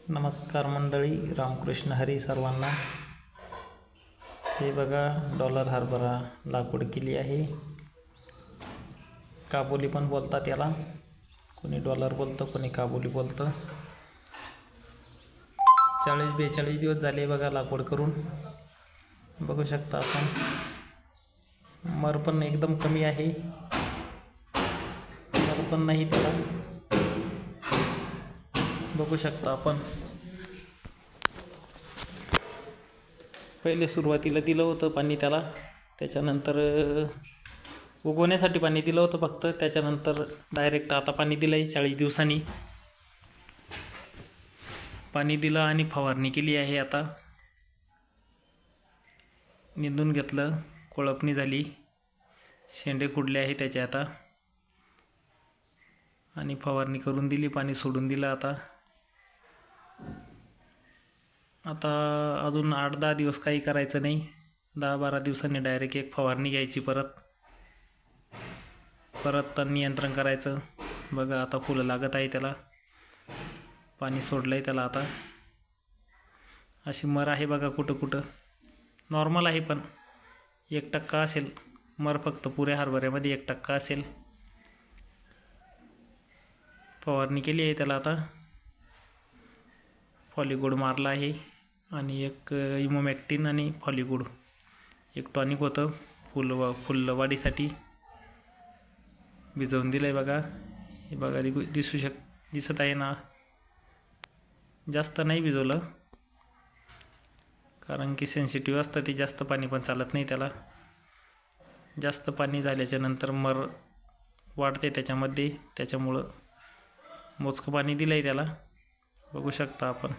नमस्कार मंडळी, रामकृष्ण हरी सर्वांना। हे बघा, डॉलर हरभरा लागवड केली आहे। काबुली पण बोलतात याला, कोणी डॉलर बोलतं, कोणी काबुली बोलतं। 40-42 दिवस झाले बघा लागवड करून। बघू शकता आपण, मर पण एकदम कमी आहे, मर पण नाही त्याला। बघू शकता आपण, पहिले सुरुवातीला दिलं होतं पाणी त्याला, त्याच्यानंतर उगवण्यासाठी पाणी दिलं होतं फक्त, त्याच्यानंतर डायरेक्ट आता पाणी दिलं आहे। 40 दिवसांनी पाणी दिलं आणि फवारणी केली आहे। आता निंदून घेतलं, कोळपणी झाली, शेंडे खुडले आहे त्याचे आता, आणि फवारणी करून दिली, पाणी सोडून दिलं। आता अजून 8-10 दिवस काही करायचं नाही, 10-12 दिवसांनी डायरेक्ट एक फवारणी घ्यायची, परत तण नियंत्रण करायचं। बघा आता फुलं लागत आहे त्याला, पाणी सोडलंय त्याला आता। अशी मर आहे बघा, कुठं कुठं नॉर्मल आहे, पण 1% असेल मर, फक्त पुऱ्या हरभऱ्यामध्ये 1% असेल। फवारणी केली आहे त्याला आता, फॉलिगोड मारला आहे, आणि एक इमोमॅक्टिन आणि फॉलिगोड एक टॉनिक होतं फुल वाढीसाठी, भिजवून दिलं आहे बघा। हे बघा, दिसत आहे ना। जास्त नाही भिजवलं, कारण की सेन्सिटिव्ह असतं ते, जास्त पाणी पण चालत नाही त्याला। जास्त पाणी झाल्याच्या नंतर मर वाढते त्याच्यामध्ये, त्याच्यामुळं मोजकं पाणी दिलं आहे त्याला। बघू शकता आपण।